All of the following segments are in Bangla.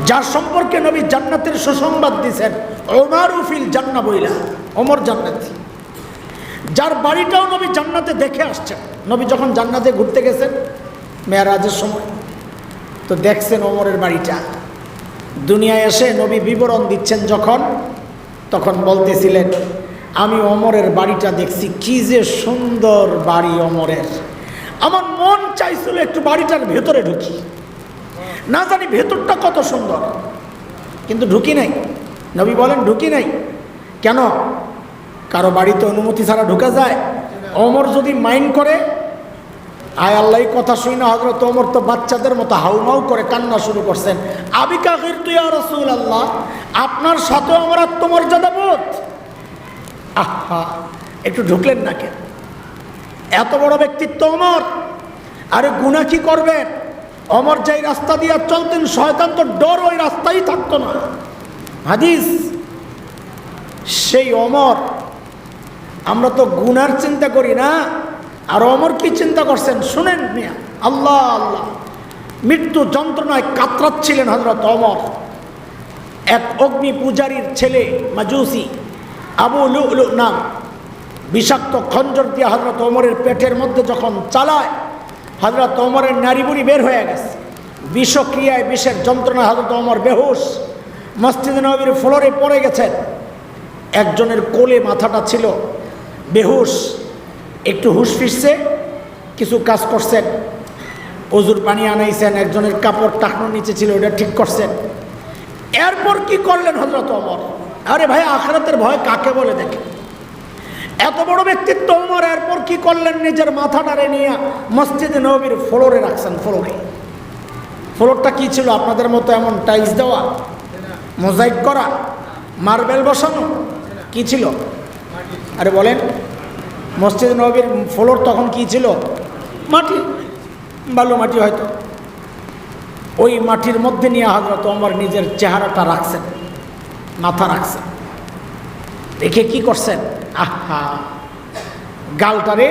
যার সম্পর্কে নবী জান্নাতের সুসংবাদ দিয়েছেন, ওমরু ফিল জান্নাহ বইলা, ওমর জান্নাতি। যার বাড়িটাও নবী জান্নাতে দেখে আসছেন। নবী যখন জান্নাতে ঘুরতে গেছেন মেরাজের সময়, তো দেখছেন ওমরের বাড়িটা। দুনিয়ায় এসে নবী বিবরণ দিচ্ছেন যখন, তখন বলতেছিলেন, আমি ওমরের বাড়িটা দেখছি, কি যে সুন্দর বাড়ি ওমরের। আমার মন চাইছিল একটু বাড়িটার ভেতরে ঢুকি, না জানি ভেতরটা কত সুন্দর, কিন্তু ঢুকি নাই। নবী বলেন ঢুকি নাই কেন? কারো বাড়িতে অনুমতি ছাড়া ঢুকা যায়? ওমর যদি মাইন্ড করে, আয় আল্লাহ কথা শুই না, হযরত ওমর তো বাচ্চাদের মতো হাউমাউ করে কান্না শুরু করছেন, আবিকা গিরতু ইয়া রাসূলুল্লাহ, আপনার সাথে আমার আত্মমর্যাদা বোধ। আহা, একটু ঢুকলেন না কেন? এত বড় ব্যক্তিত্ব ওমর, আরে গুনাহ কি করবেন? ওমর যেই রাস্তা দিয়ে চলতেন, শয়তান তো ডর ওই রাস্তায় থাকতো না। হাদিস, সেই ওমর, আমরা তো গুনার চিন্তা করি না, আর ওমর কি চিন্তা করছেন শুনেন মিয়া। আল্লাহ আল্লাহ, মৃত্যু যন্ত্রণায় কাতরাচ্ছিলেন হযরত ওমর। এক অগ্নি পূজারীর ছেলে মাজুসি আবু লুলু নাম, বিষাক্ত খঞ্জর দিয়ে হযরত ওমরের পেটের মধ্যে যখন চালায়, হযরত ওমরের নাড়িবুড়ি বের হয়ে গেছে। বিষক্রিয়ায়, বিষের যন্ত্রণায় হযরত ওমর বেহুশ, মসজিদে নববীর ফ্লোরে পড়ে গেছেন। একজনের কোলে মাথাটা ছিল, বেহুশ, একটু হুশ ফিরছে, কিছু কাজ করছেন, অজুর পানি আনাইছেন, একজনের কাপড় টাকনোর নিচে ছিল, ওটা ঠিক করছেন। এরপর কি করলেন হযরত ওমর? আরে ভাই, আখিরাতের ভয় কাকে বলে দেখে? এত বড় ব্যক্তিত্ব ওমর, এরপর কি করলেন? নিজের মাথাটারে নিয়ে মসজিদে নববীর ফ্লোরে রাখছেন। ফ্লোরটা কি ছিল? আপনাদের মতো এমন টাইলস দেওয়া, মোজাইক করা, মার্বেল বসানো? কি ছিল? আরে বলেন, মসজিদে নববীর ফ্লোর তখন কি ছিল? মাটি, বালু মাটি হয়তো। ওই মাটির মধ্যে নিয়ে হযরত ওমর নিজের চেহারাটা রাখছেন, মাথা রাখছেন। রেখে কি করছেন? আহা, গালটারে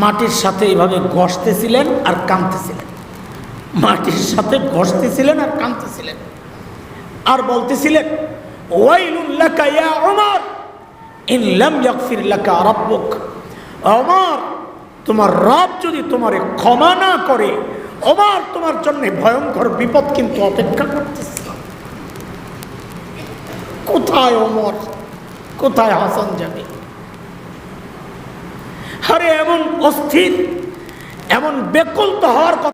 মাটির সাথে এইভাবে ঘষতেছিলেন আর কাঁদতেছিলেন, মাটির সাথে ঘষতেছিলেন আর কাঁদতেছিলেন, আর বলতেছিলেন, ওয়াইলুল লাকা ইয়া ওমর ইন লাম ইয়াগফির লাকা রাব্বুক। ওমর, তোমার রব যদি তোমারে ক্ষমা না করে, ওমর, তোমার জন্য ভয়ঙ্কর বিপদ কিন্তু অপেক্ষা করতেছে। কোথায় ওমর, কোথায় হাসান যাবে? আরে এমন অস্থির, এমন বেকুল তো হওয়ার কথা।